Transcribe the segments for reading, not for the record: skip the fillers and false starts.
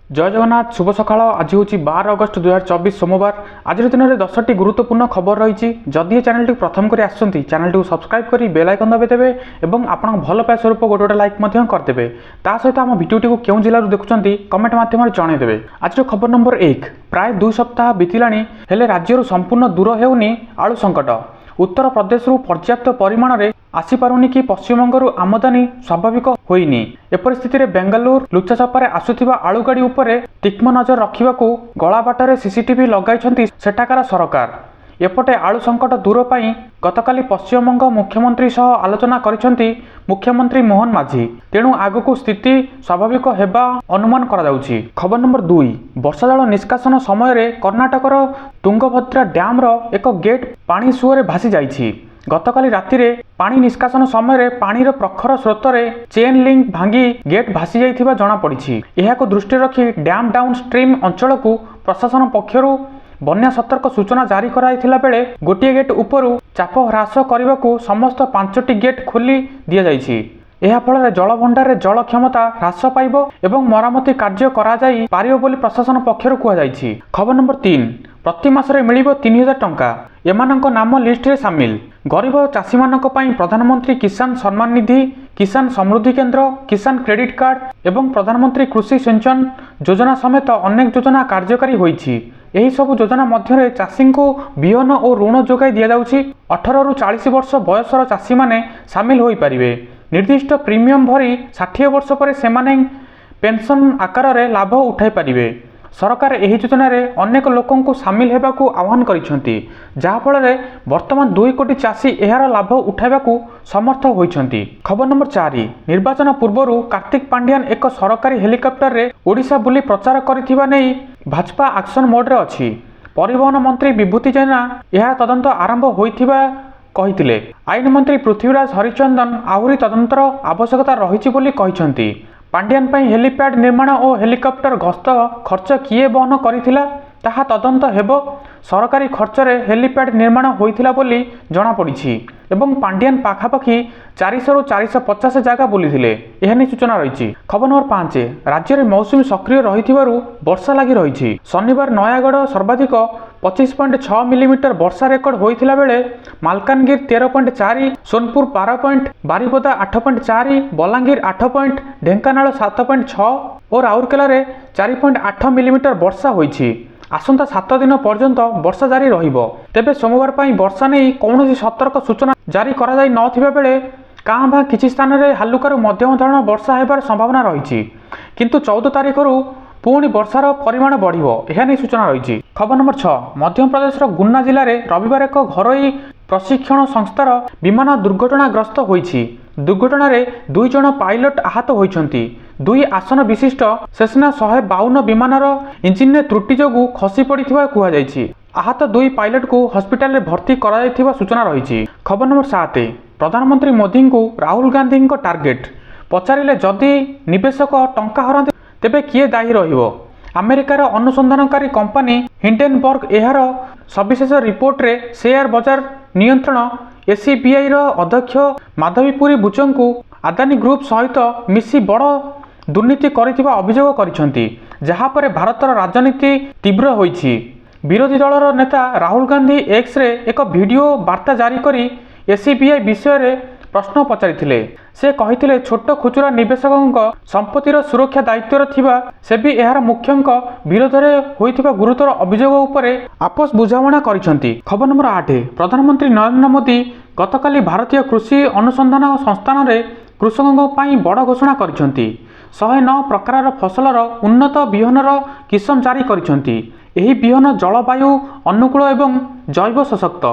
जय जगन्नाथ शुभ सकाळ। आज हूँ 12 अगस्त 2024 सोमवार। आज दिन में 10टी गुरुत्वपूर्ण खबर रही। जदि चैनल टी प्रथम कर चैनल टी सब्सक्राइब कर बेल आइकन दबाइदेवे और आप भल पाए स्वरूप गोटे गोटे लाइक करदे। सहित आम भिडियो टी क्यों जिलूर देखुं कमेंट मध्यम जनईदेवे। आज खबर नंबर 1, प्राय 2 सप्ताह बीतला हेले राज्य संपूर्ण दूर होनी आलू संकट। उत्तर प्रदेश पर्याप्त परिमाण में आसीपारुनी कि पश्चिमबंगरू आमदानी स्वाभाविक होइनी। एपरिस्थिति में बेंगालुरु लुचाछपारे आसुथिबा आलू गाड़ी उपरे तीक्ष्ण नजर रखिबाकू गलाबाटर सीसीटीवी लगाइछन्ति सेठाकार सरकार। एपटे आलू संकट दूर पाई गतकाली पश्चिमबंग मुख्यमंत्री सह आलोचना करिछन्ति मुख्यमंत्री मोहन माझी। तेणु आगकू स्थिति स्वाभाविक हेबा अनुमान करा जाउछि। खबर नंबर 2, वर्षा जल निष्कासन समय कर्णाटकर तुंगभद्रा डैम एक गेट पानी सुअरे भासी जाइछि। गतकाली राति रे पानी निष्कासन समय पानीर प्रखर स्रोत चेन लिंक भांगी गेट भासी जाइथिबा जणा पड़िछि। एहाको दृष्टि रखी डैम डाउन स्ट्रीम अंचल को प्रशासन पक्षरु बन्या सतर्क सूचना जारी कराइथिला बेले गोटे गेट उपरु चाप ह्रास करने समस्त 5टी गेट खोली दि जाइछि। एहा फल जलभंडार जल क्षमता ह्रास पाइब एवं मरामती कार्य करा जाई पारियो बोली प्रशासन पक्षरु कुहा जाइछि। खबर नंबर 3, प्रति मासरे मिलिबो 3000 टंका। एमानंको नाम लिस्ट रे सामिल। गरीब चाषी मानक पई प्रधानमंत्री किसान सम्मान निधि, किसान समृद्धि केंद्र, किसान क्रेडिट कार्ड एवं प्रधानमंत्री कृषि सिंचन योजना समेत अनेक योजना कार्यकारी होइछि। एही सब योजना मध्य चाषी को बिहन और ऋण जोगाई दि जाउछि। 18 रु 40 वर्ष बयसर चाषी माने सामिल होई परिबे। निर्दिष्ट प्रीमियम भरी 60 वर्ष पर सेमाने पेंशन आकार रे लाभ उठाई परिबे। सरकार एही योजना रे अनेक लोकों को सामिल हेबाकू आह्वान करिसेंति, जहा फल रे वर्तमान 2 कोटी चाषी एहार लाभ उठाइबाकू समर्थ होइछंती। खबर नंबर 4, निर्वाचन पूर्वरु कार्तिक पांड्यान एक सरकारी हेलिकॉप्टर रे ओडिशा बुली प्रचार करिथिबा नै भाजपा एक्शन मोड रे अछि। परिवहन मंत्री विभूति जेना एहार तदंत आरंभ होइथिबा कहिथिले। आईन मंत्री पृथ्वीराज हरिचंदन आहुरी तदंतर आवश्यकता रहिछि बोली कहिसंती। पांड्यान पई हेलीपैड निर्माण और हेलिकॉप्टर गस्त खर्च किए बहन करिथिला ताहा तदंत हेबो। सरकारी खर्च रे हेलीपैड निर्माण होइथिला बोली जणा पड़िछि एवं पांड्यान पाखापाखि 400 रु 450 जगह बुलिथिले एहानि सूचना रहिछि। खबर नंबर 5, राज्य में मौसुमी सक्रिय रहिथिबारु वर्षा लागि रहिछि। शनिवार नयागढ़ सर्वाधिक 25.6 मिलीमीटर वर्षा रेकर्ड होइथिला बेले मालकानगिरी 13.4, सोनपुर 12, बारिपदा 8.4, बलांगीर 8, ढेंकानाल 7.6 और राउरकेला 4.8 मिलीमीटर वर्षा होइछि। आसंता 7 दिन पर्यंत वर्षा जारी रहिबो। तेबे सोमवार पई वर्षा नहीं कौन सतर्क सूचना जारी करा जाई नथिबा बेले कां भा किछि स्थान रे हालुकारू मध्यम धरण वर्षा हेबार संभावना रहिछि। किंतु 14 तारिख रु पुणी वर्षार परिमाण बढ़िबो एहा सूचना रही। खबर नंबर 6, मध्य प्रदेश गुन्ना जिले में रविवार एक घरोई प्रशिक्षण संस्थार विमान दुर्घटनाग्रस्त होइछि। दुर्घटन में 2 जन पायलट आहत होइछन्ति। 2 आसन विशिष्ट सेसना 152 विमानर इंजिन त्रुटि जोगु खसी पड़िथिबा कुहा जाइछि। आहत 2 पायलट को हॉस्पिटल में भर्ती करा जाइथिबा सूचना रही। खबर नंबर 7, प्रधानमंत्री मोदी को राहुल गांधी टार्गेट। पचारिले जदि निवेशक टंका हरते तेबे किए दायी रहिबो। अमेरिकार अनुसंधानकारी कंपनी हिंडेनबर्ग एहार सविशेष रिपोर्ट रे शेयर बाजार नियंत्रण एसीबीआई अध्यक्ष माधवीपुरी बुचंकु अदानी ग्रुप सहित मिसी बड़ दुर्नीति करिथिबा अभियोग करिसेंति, जहा पर भारतर राजनीति तीव्र होइछि। विरोधी दलर नेता राहुल गांधी एक्स रे एक वीडियो वार्ता जारी करी एसीबीआई विषय रे प्रश्न पचारिथिले। से कहिथिले छोट खुचुरा निवेशकों संपत्तिर सुरक्षा दायित्व थिबा सेबी एहार मुख्यंक विरोध में होइथिबा गुरुतर अभियोग उपरे आपस बुझामणा करिसेंति। खबर नंबर 8, प्रधानमंत्री नरेंद्र मोदी गतकाली भारतीय कृषि अनुसंधान संस्थान रे कृषकों पई बड़ घोषणा करिसेंति। 109 प्रकार फसलर उन्नत बिहनर किस्म जारी करिसेंति। एही बिहन जलवायु अनुकूल एवं जैव सशक्त।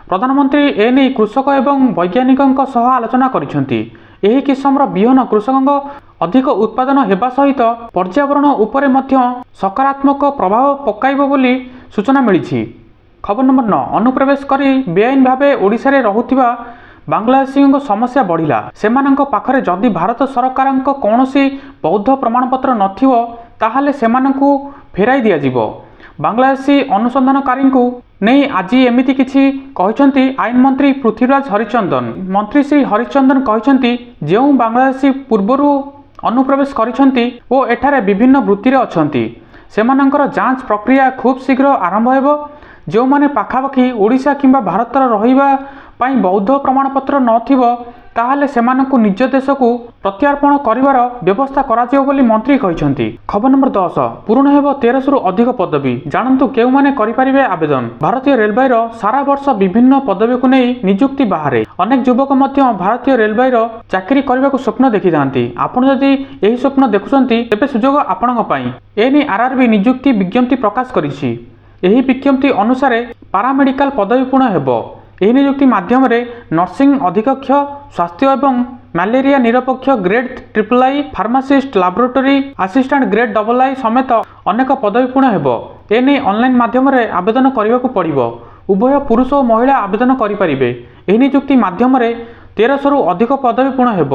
प्रधानमंत्री एने कृषक एवं वैज्ञानिकों सह आलोचना करिसेंति। एही किस्मर बिहन कृषकों अधिक उत्पादन हेबा सहित पर्यावरण उपरे मध्य सकारात्मक प्रभाव पकाइबो बोली सूचना मिलिछि। खबर नंबर 9, अनुप्रवेश करी बेआईन भावे ओडिशा रे रहुथिबा बांग्लादेशीयों समस्या बढ़िला। सेमानंको पाखरे जदि भारत सरकारंको कौनसी बौद्ध प्रमाणपत्र नथिबो ताहाले सेमानंकु फेराई दिया जिवो। बांग्लादेशी अनुसंधानकारी नहीं आज एमती किछि कहते आईन मंत्री पृथ्वीराज हरिचंदन। मंत्री श्री हरिचंदन कहते जो बांग्लादेशी पूर्वर ଅନୁପ୍ରବେଶ କରିଛନ୍ତି ଓ ଏଠାରେ ବିଭିନ୍ନ ବୃତ୍ତିରେ ଅଛନ୍ତି ସେମାନଙ୍କର ଯାଞ୍ଚ ପ୍ରକ୍ରିୟା ଖୁବ୍ ଶୀଘ୍ର ଆରମ୍ଭ ହେବ। ଯେଉଁମାନେ ପାଖାପାଖି ଓଡ଼ିଶା କିମ୍ବା ଭାରତର ରହିବା ପାଇଁ ବୌଦ୍ଧ ପ୍ରମାଣପତ୍ର ନଥିବ ତାହେଲେ ସେମାନଙ୍କୁ ନିଜ ଦେଶକୁ ପ୍ରତ୍ୟାର୍ପଣ କରିବାର ବ୍ୟବସ୍ଥା କରାଯିବ ବୋଲି ମନ୍ତ୍ରୀ କହିଛନ୍ତି। ଖବର ନମ୍ବର 10 ପୂରଣ ହେବ 1300ରୁ ଅଧିକ ପଦବୀ, ଜାଣନ୍ତୁ କେଉଁମାନେ କରିପାରିବେ ଆବେଦନ। ଭାରତୀୟ ରେଳବାଇର ସାରା ବର୍ଷ ବିଭିନ୍ନ ପଦବୀକୁ ନେଇ ନିଯୁକ୍ତି ବାହାରେ। ଅନେକ ଯୁବକ ମଧ୍ୟ ଭାରତୀୟ ରେଳବାଇର ଚାକିରି କରିବାକୁ ସ୍ୱପ୍ନ ଦେଖିଥାନ୍ତି। ଆପଣ ଯଦି ଏହି ସ୍ୱପ୍ନ ଦେଖୁଛନ୍ତି ତେବେ ସୁଯୋଗ ଆପଣଙ୍କ ପାଇଁ। ଏନେଇ ଆର୍ଆର୍ବି ନିଯୁକ୍ତି ବିଜ୍ଞପ୍ତି ପ୍ରକାଶ କରିଛି। ଏହି ବିଜ୍ଞପ୍ତି ଅନୁସାରେ ପାରାମେଡିକାଲ ପଦବୀ ପୂରଣ ହେବ। ଏହି ନିଯୁକ୍ତି ମାଧ୍ୟମରେ ନର୍ସିଂ ଅଧୀକ୍ଷକ, ସ୍ୱାସ୍ଥ୍ୟ ଏବଂ ମ୍ୟାଲେରିଆ ନିରପେକ୍ଷ grade III, pharmacist, laboratory assistant grade II ସମେତ ଅନେକ ପଦବୀ ପୂରଣ ହେବ। ଏନେଇ ଅନଲାଇନ୍ ମାଧ୍ୟମରେ ଆବେଦନ କରିବାକୁ ପଡ଼ିବ। ଉଭୟ ପୁରୁଷ ଓ ମହିଳା ଆବେଦନ କରିପାରିବେ। ଏହି ନିଯୁକ୍ତି ମାଧ୍ୟମରେ 1300ରୁ ଅଧିକ ପଦବୀ ପୂରଣ ହେବ।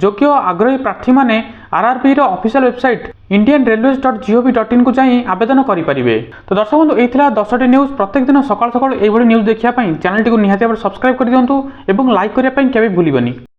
ଯୋଗ୍ୟ ଆଗ୍ରହୀ ପ୍ରାର୍ଥୀମାନେ ଆର୍ଆର୍ବିର ଅଫିସିଆଲ ୱେବସାଇଟ୍ indianrailways.gov.in କୁ ଯାଇ ଆବେଦନ କରିପାରିବେ। ତ ଦର୍ଶକ ବନ୍ଧୁ ଏହି ଥିଲା 10ଟି ନ୍ୟୁଜ୍। ପ୍ରତ୍ୟେକ ଦିନ ସକାଳୁ ସକାଳୁ ଏଇଭଳି ନ୍ୟୁଜ୍ ଦେଖିବା ପାଇଁ ଚ୍ୟାନେଲଟିକୁ ନିହାତି ଭାବରେ ସବସ୍କ୍ରାଇବ୍ କରିଦିଅନ୍ତୁ ଏବଂ ଲାଇକ୍ କରିବା ପାଇଁ କେବେ ଭୁଲିବେନି।